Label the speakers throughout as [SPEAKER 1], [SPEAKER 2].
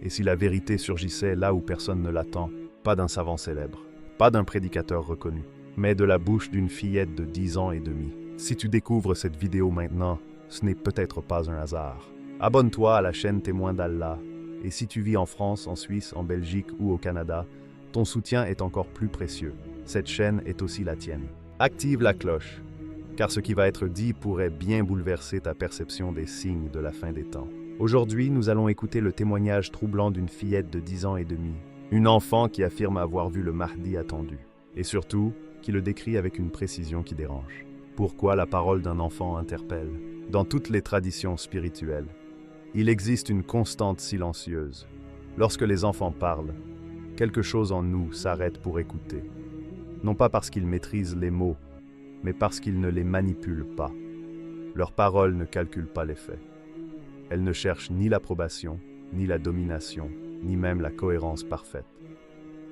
[SPEAKER 1] Et si la vérité surgissait là où personne ne l'attend, pas d'un savant célèbre, pas d'un prédicateur reconnu, mais de la bouche d'une fillette de 10 ans et demi. Si tu découvres cette vidéo maintenant, ce n'est peut-être pas un hasard. Abonne-toi à la chaîne Témoin d'Allah, et si tu vis en France, en Suisse, en Belgique ou au Canada, ton soutien est encore plus précieux. Cette chaîne est aussi la tienne. Active la cloche, car ce qui va être dit pourrait bien bouleverser ta perception des signes de la fin des temps. Aujourd'hui, nous allons écouter le témoignage troublant d'une fillette de 10 ans et demi, une enfant qui affirme avoir vu le Mahdi attendu, et surtout, qui le décrit avec une précision qui dérange. Pourquoi la parole d'un enfant interpelle? Dans toutes les traditions spirituelles, il existe une constante silencieuse. Lorsque les enfants parlent, quelque chose en nous s'arrête pour écouter. Non pas parce qu'ils maîtrisent les mots, mais parce qu'ils ne les manipulent pas. Leurs paroles ne calculent pas les faits. Elles ne cherchent ni l'approbation, ni la domination, ni même la cohérence parfaite.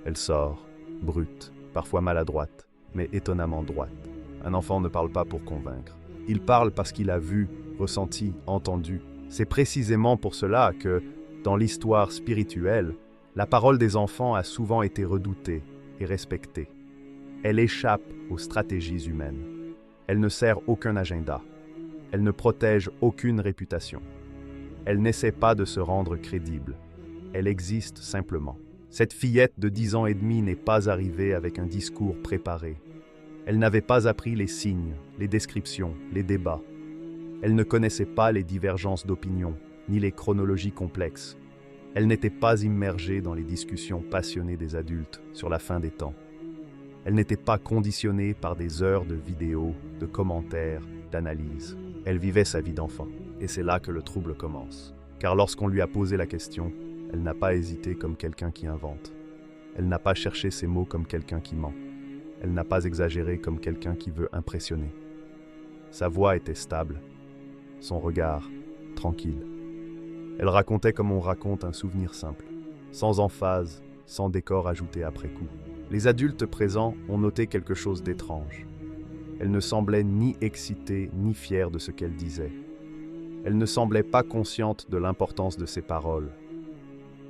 [SPEAKER 1] Elle sort, brute, parfois maladroite, mais étonnamment droite. Un enfant ne parle pas pour convaincre. Il parle parce qu'il a vu, ressenti, entendu. C'est précisément pour cela que, dans l'histoire spirituelle, la parole des enfants a souvent été redoutée et respectée. Elle échappe aux stratégies humaines. Elle ne sert aucun agenda. Elle ne protège aucune réputation. Elle n'essaie pas de se rendre crédible. Elle existe simplement. Cette fillette de 10 ans et demi n'est pas arrivée avec un discours préparé. Elle n'avait pas appris les signes, les descriptions, les débats. Elle ne connaissait pas les divergences d'opinion, ni les chronologies complexes. Elle n'était pas immergée dans les discussions passionnées des adultes sur la fin des temps. Elle n'était pas conditionnée par des heures de vidéos, de commentaires, d'analyses. Elle vivait sa vie d'enfant. Et c'est là que le trouble commence. Car lorsqu'on lui a posé la question, elle n'a pas hésité comme quelqu'un qui invente. Elle n'a pas cherché ses mots comme quelqu'un qui ment. Elle n'a pas exagéré comme quelqu'un qui veut impressionner. Sa voix était stable, son regard tranquille. Elle racontait comme on raconte un souvenir simple, sans emphase, sans décor ajouté après coup. Les adultes présents ont noté quelque chose d'étrange. Elle ne semblait ni excitée ni fière de ce qu'elle disait. Elle ne semblait pas consciente de l'importance de ses paroles.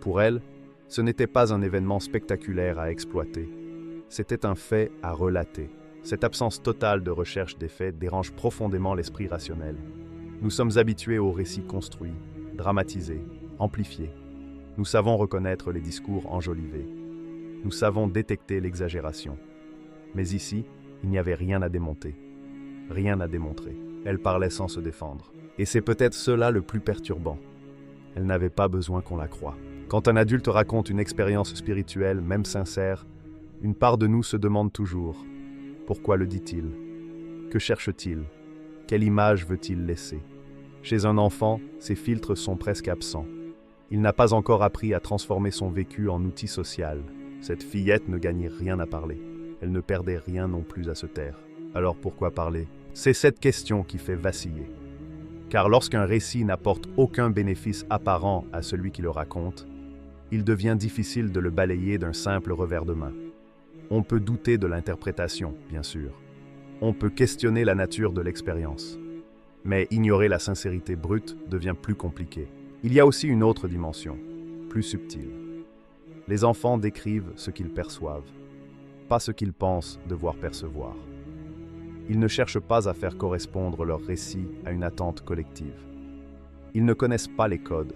[SPEAKER 1] Pour elle, ce n'était pas un événement spectaculaire à exploiter. C'était un fait à relater. Cette absence totale de recherche des faits dérange profondément l'esprit rationnel. Nous sommes habitués aux récits construits, dramatisés, amplifiés. Nous savons reconnaître les discours enjolivés. Nous savons détecter l'exagération. Mais ici, il n'y avait rien à démonter, rien à démontrer. Elle parlait sans se défendre. Et c'est peut-être cela le plus perturbant. Elle n'avait pas besoin qu'on la croie. Quand un adulte raconte une expérience spirituelle, même sincère, une part de nous se demande toujours « Pourquoi le dit-il? Que cherche-t-il? Quelle image veut-il laisser ?» Chez un enfant, ces filtres sont presque absents. Il n'a pas encore appris à transformer son vécu en outil social. Cette fillette ne gagnait rien à parler. Elle ne perdait rien non plus à se taire. Alors pourquoi parler? C'est cette question qui fait vaciller. Car lorsqu'un récit n'apporte aucun bénéfice apparent à celui qui le raconte, il devient difficile de le balayer d'un simple revers de main. On peut douter de l'interprétation, bien sûr. On peut questionner la nature de l'expérience. Mais ignorer la sincérité brute devient plus compliqué. Il y a aussi une autre dimension, plus subtile. Les enfants décrivent ce qu'ils perçoivent, pas ce qu'ils pensent devoir percevoir. Ils ne cherchent pas à faire correspondre leur récit à une attente collective. Ils ne connaissent pas les codes.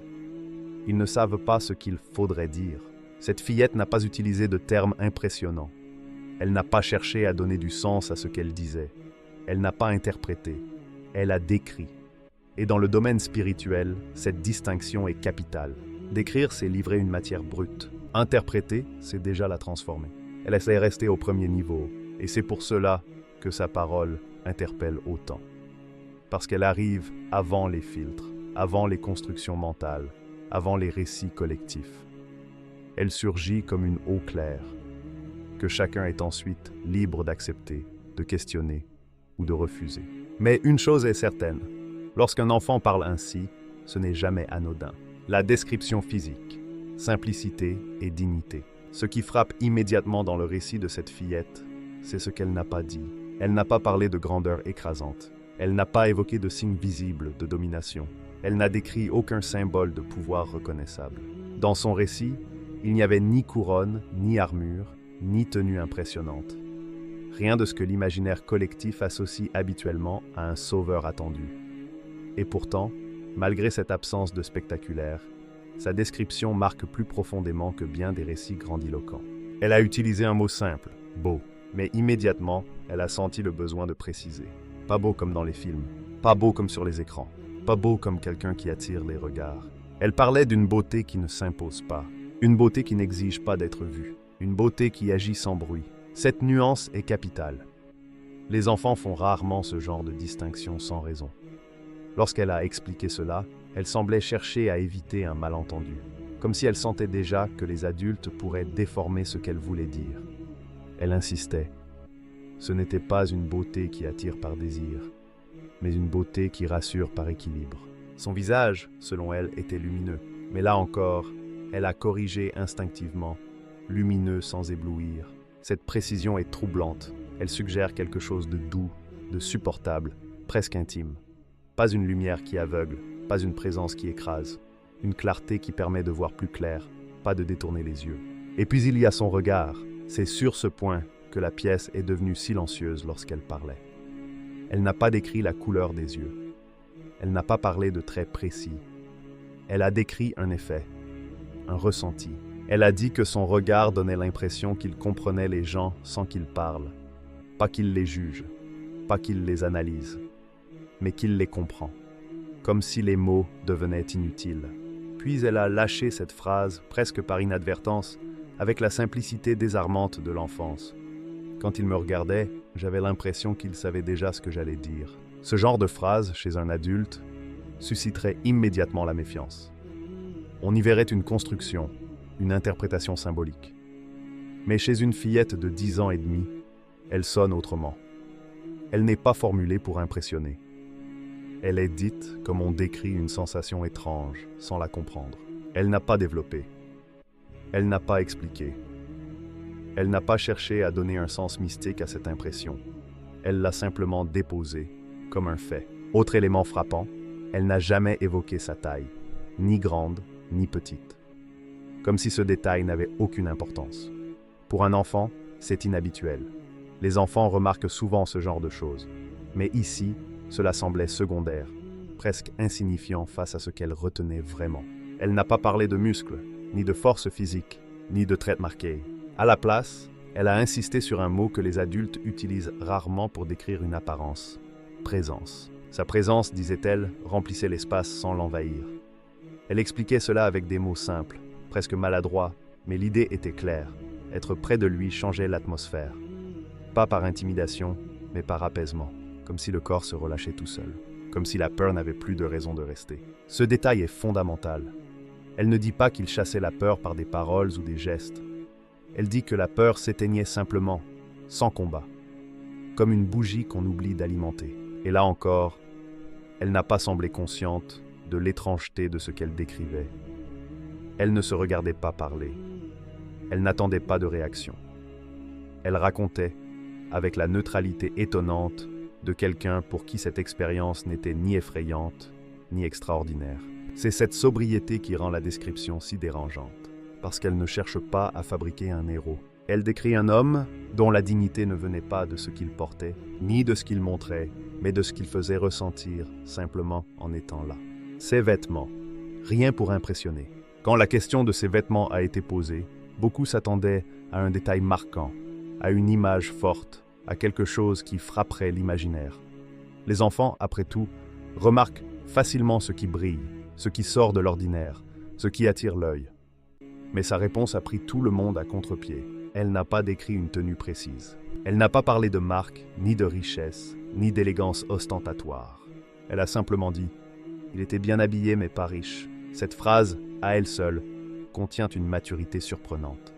[SPEAKER 1] Ils ne savent pas ce qu'il faudrait dire. Cette fillette n'a pas utilisé de termes impressionnants. Elle n'a pas cherché à donner du sens à ce qu'elle disait. Elle n'a pas interprété. Elle a décrit. Et dans le domaine spirituel, cette distinction est capitale. Décrire, c'est livrer une matière brute. Interpréter, c'est déjà la transformer. Elle essaie de rester au premier niveau. Et c'est pour cela que sa parole interpelle autant. Parce qu'elle arrive avant les filtres, avant les constructions mentales, avant les récits collectifs. Elle surgit comme une eau claire, que chacun est ensuite libre d'accepter, de questionner ou de refuser. Mais une chose est certaine, lorsqu'un enfant parle ainsi, ce n'est jamais anodin. La description physique, simplicité et dignité. Ce qui frappe immédiatement dans le récit de cette fillette, c'est ce qu'elle n'a pas dit. Elle n'a pas parlé de grandeur écrasante. Elle n'a pas évoqué de signes visibles de domination. Elle n'a décrit aucun symbole de pouvoir reconnaissable. Dans son récit, il n'y avait ni couronne, ni armure, ni tenue impressionnante. Rien de ce que l'imaginaire collectif associe habituellement à un sauveur attendu. Et pourtant, malgré cette absence de spectaculaire, sa description marque plus profondément que bien des récits grandiloquents. Elle a utilisé un mot simple, beau, mais immédiatement, elle a senti le besoin de préciser. Pas beau comme dans les films, pas beau comme sur les écrans, pas beau comme quelqu'un qui attire les regards. Elle parlait d'une beauté qui ne s'impose pas, une beauté qui n'exige pas d'être vue, une beauté qui agit sans bruit. Cette nuance est capitale. Les enfants font rarement ce genre de distinction sans raison. Lorsqu'elle a expliqué cela, elle semblait chercher à éviter un malentendu, comme si elle sentait déjà que les adultes pourraient déformer ce qu'elle voulait dire. Elle insistait. Ce n'était pas une beauté qui attire par désir, mais une beauté qui rassure par équilibre. Son visage, selon elle, était lumineux, mais là encore, elle a corrigé instinctivement, lumineux sans éblouir. Cette précision est troublante, elle suggère quelque chose de doux, de supportable, presque intime. Pas une lumière qui aveugle, pas une présence qui écrase, une clarté qui permet de voir plus clair, pas de détourner les yeux. Et puis il y a son regard, c'est sur ce point que la pièce est devenue silencieuse lorsqu'elle parlait. Elle n'a pas décrit la couleur des yeux, elle n'a pas parlé de traits précis, elle a décrit un effet, un ressenti. Elle a dit que son regard donnait l'impression qu'il comprenait les gens sans qu'ils parlent, pas qu'il les juge, pas qu'il les analyse, mais qu'il les comprend, comme si les mots devenaient inutiles. Puis elle a lâché cette phrase, presque par inadvertance, avec la simplicité désarmante de l'enfance. Quand il me regardait, j'avais l'impression qu'il savait déjà ce que j'allais dire. Ce genre de phrase, chez un adulte, susciterait immédiatement la méfiance. On y verrait une construction, une interprétation symbolique. Mais chez une fillette de 10 ans et demi, elle sonne autrement. Elle n'est pas formulée pour impressionner. Elle est dite comme on décrit une sensation étrange, sans la comprendre. Elle n'a pas développé. Elle n'a pas expliqué. Elle n'a pas cherché à donner un sens mystique à cette impression. Elle l'a simplement déposée, comme un fait. Autre élément frappant, elle n'a jamais évoqué sa taille, ni grande, ni petite. Comme si ce détail n'avait aucune importance. Pour un enfant, c'est inhabituel. Les enfants remarquent souvent ce genre de choses. Mais ici, cela semblait secondaire, presque insignifiant face à ce qu'elle retenait vraiment. Elle n'a pas parlé de muscles, ni de force physique, ni de traits marqués. À la place, elle a insisté sur un mot que les adultes utilisent rarement pour décrire une apparence, présence. Sa présence, disait-elle, remplissait l'espace sans l'envahir. Elle expliquait cela avec des mots simples, presque maladroits, mais l'idée était claire. Être près de lui changeait l'atmosphère. Pas par intimidation, mais par apaisement, comme si le corps se relâchait tout seul, comme si la peur n'avait plus de raison de rester. Ce détail est fondamental. Elle ne dit pas qu'il chassait la peur par des paroles ou des gestes. Elle dit que la peur s'éteignait simplement, sans combat, comme une bougie qu'on oublie d'alimenter. Et là encore, elle n'a pas semblé consciente de l'étrangeté de ce qu'elle décrivait. Elle ne se regardait pas parler. Elle n'attendait pas de réaction. Elle racontait, avec la neutralité étonnante de quelqu'un pour qui cette expérience n'était ni effrayante, ni extraordinaire. C'est cette sobriété qui rend la description si dérangeante, parce qu'elle ne cherche pas à fabriquer un héros. Elle décrit un homme dont la dignité ne venait pas de ce qu'il portait, ni de ce qu'il montrait, mais de ce qu'il faisait ressentir simplement en étant là. Ses vêtements, rien pour impressionner. Quand la question de ses vêtements a été posée, beaucoup s'attendaient à un détail marquant, à une image forte, à quelque chose qui frapperait l'imaginaire. Les enfants, après tout, remarquent facilement ce qui brille, ce qui sort de l'ordinaire, ce qui attire l'œil. Mais sa réponse a pris tout le monde à contre-pied. Elle n'a pas décrit une tenue précise. Elle n'a pas parlé de marque, ni de richesse, ni d'élégance ostentatoire. Elle a simplement dit « Il était bien habillé mais pas riche ». Cette phrase, à elle seule, contient une maturité surprenante.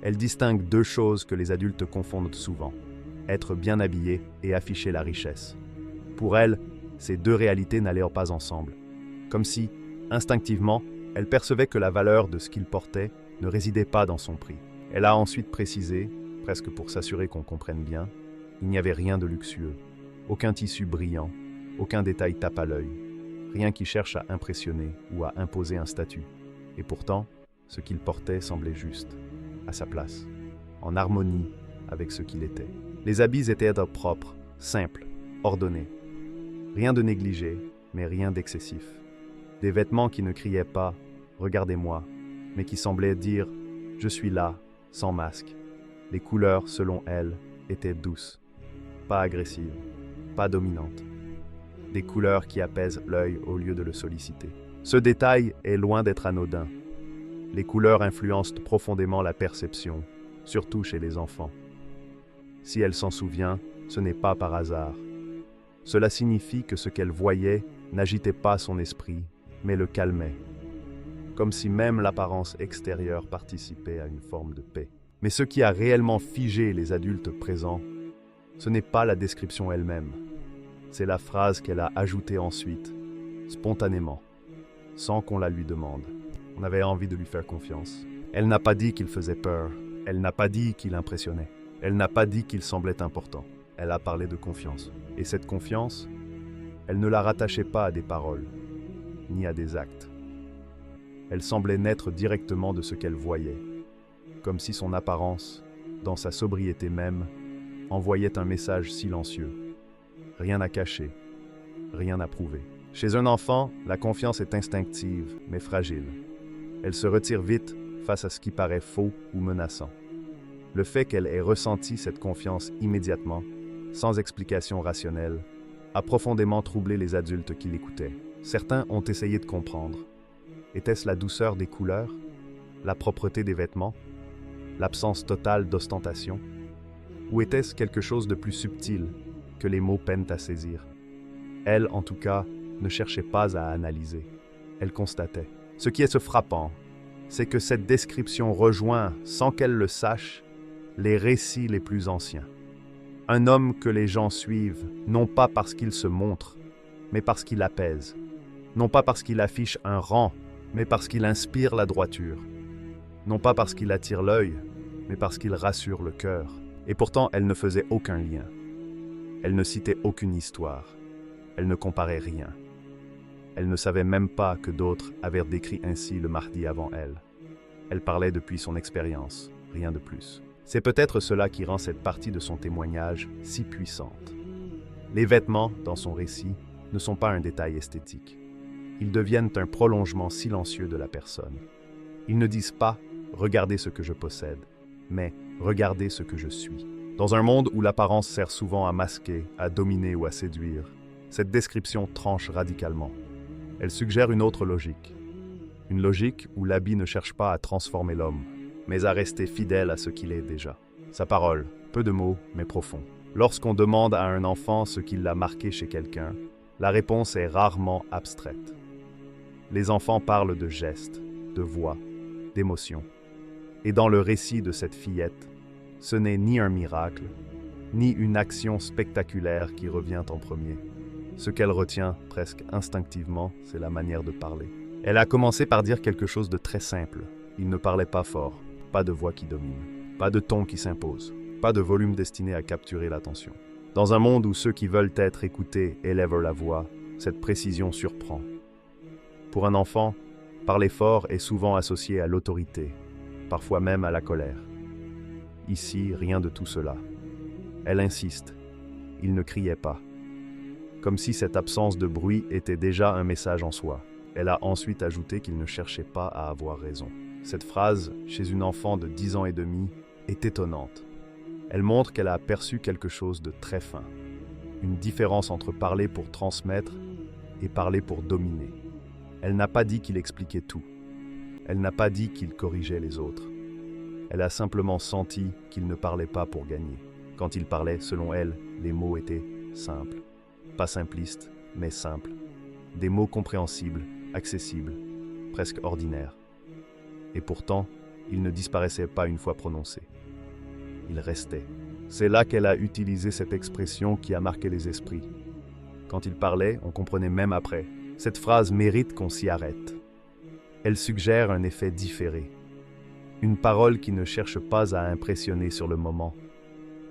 [SPEAKER 1] Elle distingue deux choses que les adultes confondent souvent, être bien habillé et afficher la richesse. Pour elle, ces deux réalités n'allaient pas ensemble, comme si, instinctivement, elle percevait que la valeur de ce qu'il portait ne résidait pas dans son prix. Elle a ensuite précisé, presque pour s'assurer qu'on comprenne bien, il n'y avait rien de luxueux, aucun tissu brillant, aucun détail tape à l'œil, rien qui cherche à impressionner ou à imposer un statut. Et pourtant, Ce qu'il portait semblait juste, à sa place, en harmonie avec ce qu'il était. Les habits étaient propres, simples, ordonnés. Rien de négligé, mais rien d'excessif. Des vêtements qui ne criaient pas « Regardez-moi », mais qui semblaient dire « Je suis là », sans masque. Les couleurs, selon elle, étaient douces, pas agressives, pas dominantes. Des couleurs qui apaisent l'œil au lieu de le solliciter. Ce détail est loin d'être anodin. Les couleurs influencent profondément la perception, surtout chez les enfants. Si elle s'en souvient, ce n'est pas par hasard. Cela signifie que ce qu'elle voyait n'agitait pas son esprit, mais le calmait. Comme si même l'apparence extérieure participait à une forme de paix. Mais ce qui a réellement figé les adultes présents, ce n'est pas la description elle-même. C'est la phrase qu'elle a ajoutée ensuite, spontanément, sans qu'on la lui demande. On avait envie de lui faire confiance. Elle n'a pas dit qu'il faisait peur. Elle n'a pas dit qu'il impressionnait. Elle n'a pas dit qu'il semblait important. Elle a parlé de confiance. Et cette confiance, elle ne la rattachait pas à des paroles, ni à des actes. Elle semblait naître directement de ce qu'elle voyait, comme si son apparence, dans sa sobriété même, envoyait un message silencieux. Rien à cacher, rien à prouver. Chez un enfant, la confiance est instinctive, mais fragile. Elle se retire vite face à ce qui paraît faux ou menaçant. Le fait qu'elle ait ressenti cette confiance immédiatement, sans explication rationnelle, a profondément troublé les adultes qui l'écoutaient. Certains ont essayé de comprendre. Était-ce la douceur des couleurs, la propreté des vêtements, l'absence totale d'ostentation? Ou était-ce quelque chose de plus subtil que les mots peinent à saisir? Elle, en tout cas, ne cherchait pas à analyser. Elle constatait. Ce qui est frappant, c'est que cette description rejoint, sans qu'elle le sache, les récits les plus anciens. Un homme que les gens suivent, non pas parce qu'il se montre, mais parce qu'il apaise. Non pas parce qu'il affiche un rang, mais parce qu'il inspire la droiture. Non pas parce qu'il attire l'œil, mais parce qu'il rassure le cœur. Et pourtant, elle ne faisait aucun lien. Elle ne citait aucune histoire. Elle ne comparait rien. Elle ne savait même pas que d'autres avaient décrit ainsi le mardi avant elle. Elle parlait depuis son expérience, rien de plus. C'est peut-être cela qui rend cette partie de son témoignage si puissante. Les vêtements, dans son récit, ne sont pas un détail esthétique. Ils deviennent un prolongement silencieux de la personne. Ils ne disent pas « regardez ce que je possède », mais « regardez ce que je suis ». Dans un monde où l'apparence sert souvent à masquer, à dominer ou à séduire, cette description tranche radicalement. Elle suggère une autre logique. Une logique où l'habit ne cherche pas à transformer l'homme, mais à rester fidèle à ce qu'il est déjà. Sa parole, peu de mots, mais profond. Lorsqu'on demande à un enfant ce qui l'a marqué chez quelqu'un, la réponse est rarement abstraite. Les enfants parlent de gestes, de voix, d'émotions. Et dans le récit de cette fillette, ce n'est ni un miracle, ni une action spectaculaire qui revient en premier. Ce qu'elle retient, presque instinctivement, c'est la manière de parler. Elle a commencé par dire quelque chose de très simple. Il ne parlait pas fort, pas de voix qui domine, pas de ton qui s'impose, pas de volume destiné à capturer l'attention. Dans un monde où ceux qui veulent être écoutés élèvent la voix, cette précision surprend. Pour un enfant, parler fort est souvent associé à l'autorité, parfois même à la colère. Ici, rien de tout cela. Elle insiste. Il ne criait pas. Comme si cette absence de bruit était déjà un message en soi. Elle a ensuite ajouté qu'il ne cherchait pas à avoir raison. Cette phrase, chez une enfant de 10 ans et demi, est étonnante. Elle montre qu'elle a aperçu quelque chose de très fin. Une différence entre parler pour transmettre et parler pour dominer. Elle n'a pas dit qu'il expliquait tout. Elle n'a pas dit qu'il corrigeait les autres. Elle a simplement senti qu'il ne parlait pas pour gagner. Quand il parlait, selon elle, les mots étaient simples. Pas simplistes, mais simples. Des mots compréhensibles, accessibles, presque ordinaires. Et pourtant, ils ne disparaissaient pas une fois prononcés. Ils restaient. C'est là qu'elle a utilisé cette expression qui a marqué les esprits. Quand il parlait, on comprenait même après. Cette phrase mérite qu'on s'y arrête. Elle suggère un effet différé. Une parole qui ne cherche pas à impressionner sur le moment,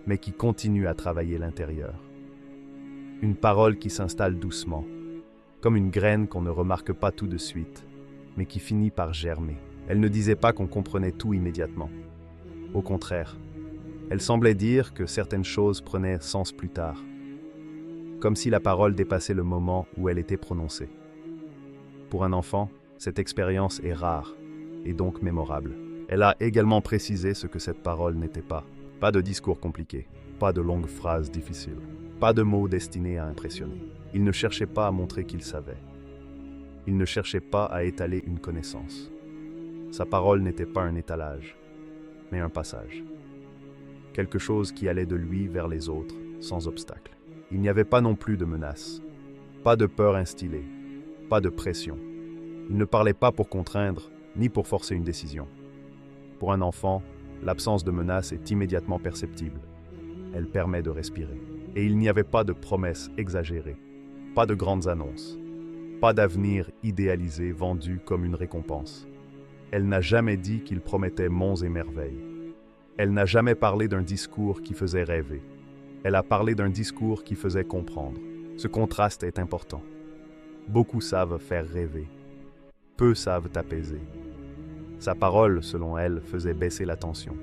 [SPEAKER 1] mais qui continue à travailler l'intérieur. Une parole qui s'installe doucement, comme une graine qu'on ne remarque pas tout de suite, mais qui finit par germer. Elle ne disait pas qu'on comprenait tout immédiatement. Au contraire, elle semblait dire que certaines choses prenaient sens plus tard, comme si la parole dépassait le moment où elle était prononcée. Pour un enfant, cette expérience est rare et donc mémorable. Elle a également précisé ce que cette parole n'était pas. Pas de discours compliqué, pas de longues phrases difficiles, pas de mots destinés à impressionner. Il ne cherchait pas à montrer qu'il savait. Il ne cherchait pas à étaler une connaissance. Sa parole n'était pas un étalage, mais un passage. Quelque chose qui allait de lui vers les autres, sans obstacle. Il n'y avait pas non plus de menace, pas de peur instillée, pas de pression. Il ne parlait pas pour contraindre, ni pour forcer une décision. Pour un enfant, l'absence de menace est immédiatement perceptible. Elle permet de respirer. Et il n'y avait pas de promesses exagérées, pas de grandes annonces, pas d'avenir idéalisé vendu comme une récompense. Elle n'a jamais dit qu'il promettait monts et merveilles. Elle n'a jamais parlé d'un discours qui faisait rêver. Elle a parlé d'un discours qui faisait comprendre. Ce contraste est important. Beaucoup savent faire rêver. Peu savent apaiser. Sa parole, selon elle, faisait baisser la tension.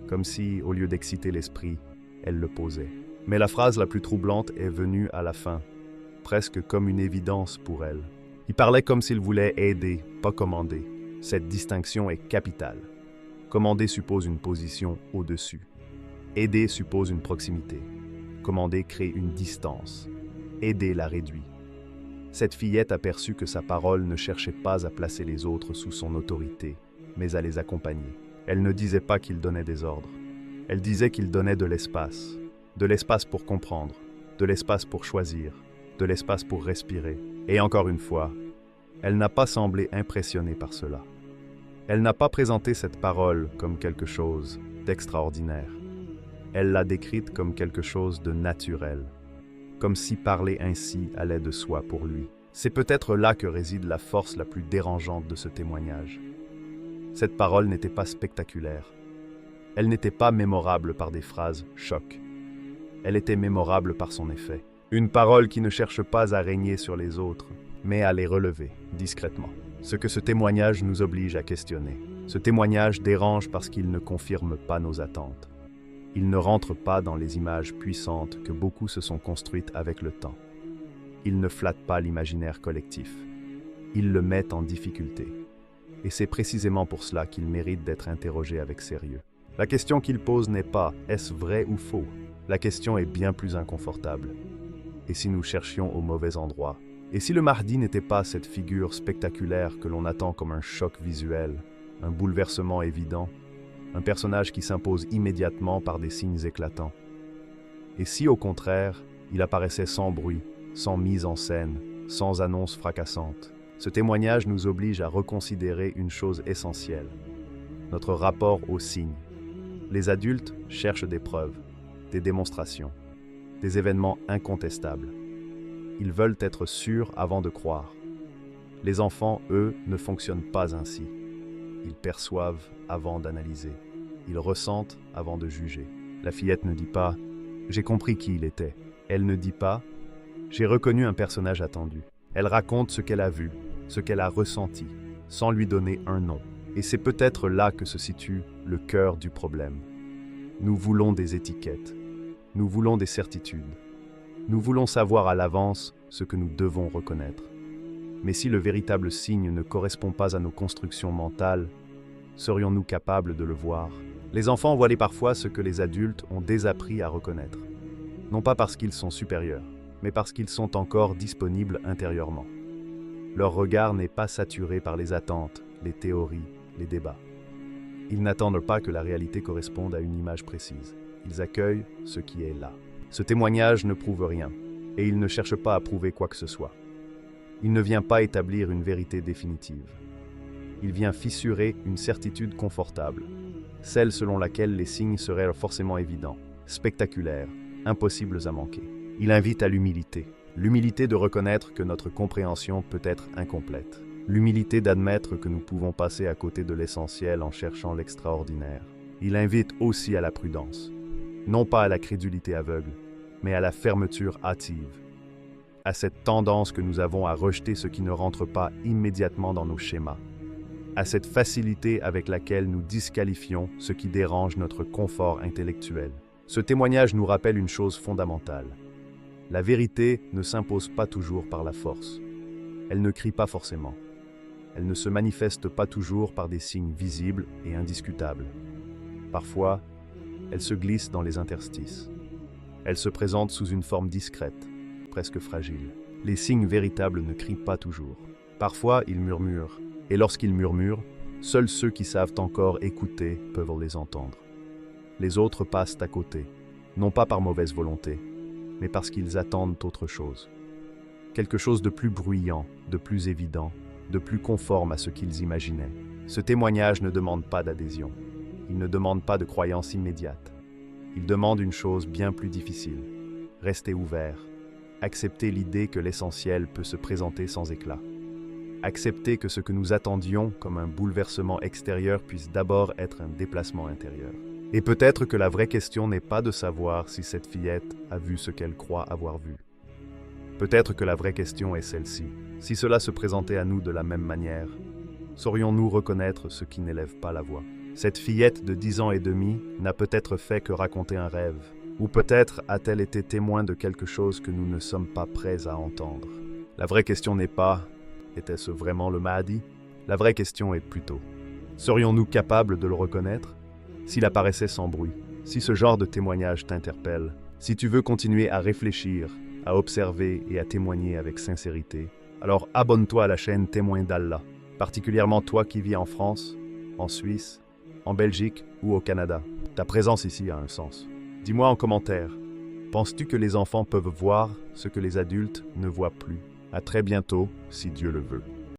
[SPEAKER 1] Comme si, au lieu d'exciter l'esprit, elle le posait. Mais la phrase la plus troublante est venue à la fin, presque comme une évidence pour elle. Il parlait comme s'il voulait aider, pas commander. Cette distinction est capitale. Commander suppose une position au-dessus. Aider suppose une proximité. Commander crée une distance. Aider la réduit. Cette fillette aperçut que sa parole ne cherchait pas à placer les autres sous son autorité, mais à les accompagner. Elle ne disait pas qu'il donnait des ordres. Elle disait qu'il donnait de l'espace pour comprendre, de l'espace pour choisir, de l'espace pour respirer. Et encore une fois, elle n'a pas semblé impressionnée par cela. Elle n'a pas présenté cette parole comme quelque chose d'extraordinaire. Elle l'a décrite comme quelque chose de naturel, comme si parler ainsi allait de soi pour lui. C'est peut-être là que réside la force la plus dérangeante de ce témoignage. Cette parole n'était pas spectaculaire. Elle n'était pas mémorable par des phrases choc. Elle était mémorable par son effet. Une parole qui ne cherche pas à régner sur les autres, mais à les relever discrètement. Ce que ce témoignage nous oblige à questionner. Ce témoignage dérange parce qu'il ne confirme pas nos attentes. Il ne rentre pas dans les images puissantes que beaucoup se sont construites avec le temps. Il ne flatte pas l'imaginaire collectif. Il le met en difficulté. Et c'est précisément pour cela qu'il mérite d'être interrogé avec sérieux. La question qu'il pose n'est pas « est-ce vrai ou faux ?» La question est bien plus inconfortable. Et si nous cherchions au mauvais endroit? Et si le Mahdi n'était pas cette figure spectaculaire que l'on attend comme un choc visuel, un bouleversement évident, un personnage qui s'impose immédiatement par des signes éclatants? Et si, au contraire, il apparaissait sans bruit, sans mise en scène, sans annonce fracassante? Ce témoignage nous oblige à reconsidérer une chose essentielle, notre rapport aux signes. Les adultes cherchent des preuves, des démonstrations, des événements incontestables. Ils veulent être sûrs avant de croire. Les enfants, eux, ne fonctionnent pas ainsi. Ils perçoivent avant d'analyser. Ils ressentent avant de juger. La fillette ne dit pas « j'ai compris qui il était ». Elle ne dit pas « j'ai reconnu un personnage attendu ». Elle raconte ce qu'elle a vu, ce qu'elle a ressenti, sans lui donner un nom. Et c'est peut-être là que se situe le cœur du problème. Nous voulons des étiquettes. Nous voulons des certitudes. Nous voulons savoir à l'avance ce que nous devons reconnaître. Mais si le véritable signe ne correspond pas à nos constructions mentales, serions-nous capables de le voir? Les enfants voient parfois ce que les adultes ont désappris à reconnaître. Non pas parce qu'ils sont supérieurs, mais parce qu'ils sont encore disponibles intérieurement. Leur regard n'est pas saturé par les attentes, les théories, les débats. Ils n'attendent pas que la réalité corresponde à une image précise. Ils accueillent ce qui est là. Ce témoignage ne prouve rien, et il ne cherche pas à prouver quoi que ce soit. Il ne vient pas établir une vérité définitive. Il vient fissurer une certitude confortable, celle selon laquelle les signes seraient forcément évidents, spectaculaires, impossibles à manquer. Il invite à l'humilité. L'humilité de reconnaître que notre compréhension peut être incomplète. L'humilité d'admettre que nous pouvons passer à côté de l'essentiel en cherchant l'extraordinaire. Il invite aussi à la prudence. Non pas à la crédulité aveugle, mais à la fermeture hâtive, à cette tendance que nous avons à rejeter ce qui ne rentre pas immédiatement dans nos schémas, à cette facilité avec laquelle nous disqualifions ce qui dérange notre confort intellectuel. Ce témoignage nous rappelle une chose fondamentale. La vérité ne s'impose pas toujours par la force. Elle ne crie pas forcément. Elle ne se manifeste pas toujours par des signes visibles et indiscutables. Parfois, elle se glisse dans les interstices. Elle se présente sous une forme discrète, presque fragile. Les signes véritables ne crient pas toujours. Parfois, ils murmurent. Et lorsqu'ils murmurent, seuls ceux qui savent encore écouter peuvent les entendre. Les autres passent à côté, non pas par mauvaise volonté, mais parce qu'ils attendent autre chose. Quelque chose de plus bruyant, de plus évident, de plus conforme à ce qu'ils imaginaient. Ce témoignage ne demande pas d'adhésion. Il ne demande pas de croyance immédiate. Il demande une chose bien plus difficile. Rester ouvert. Accepter l'idée que l'essentiel peut se présenter sans éclat. Accepter que ce que nous attendions comme un bouleversement extérieur puisse d'abord être un déplacement intérieur. Et peut-être que la vraie question n'est pas de savoir si cette fillette a vu ce qu'elle croit avoir vu. Peut-être que la vraie question est celle-ci. Si cela se présentait à nous de la même manière, saurions-nous reconnaître ce qui n'élève pas la voix? Cette fillette de 10 ans et demi n'a peut-être fait que raconter un rêve. Ou peut-être a-t-elle été témoin de quelque chose que nous ne sommes pas prêts à entendre. La vraie question n'est pas « était-ce vraiment le Mahdi ?» La vraie question est plutôt « serions-nous capables de le reconnaître ?» S'il apparaissait sans bruit, si ce genre de témoignage t'interpelle, si tu veux continuer à réfléchir, à observer et à témoigner avec sincérité, alors abonne-toi à la chaîne Témoins d'Allah, particulièrement toi qui vis en France, en Suisse, en Belgique ou au Canada. Ta présence ici a un sens. Dis-moi en commentaire, penses-tu que les enfants peuvent voir ce que les adultes ne voient plus? À très bientôt, si Dieu le veut.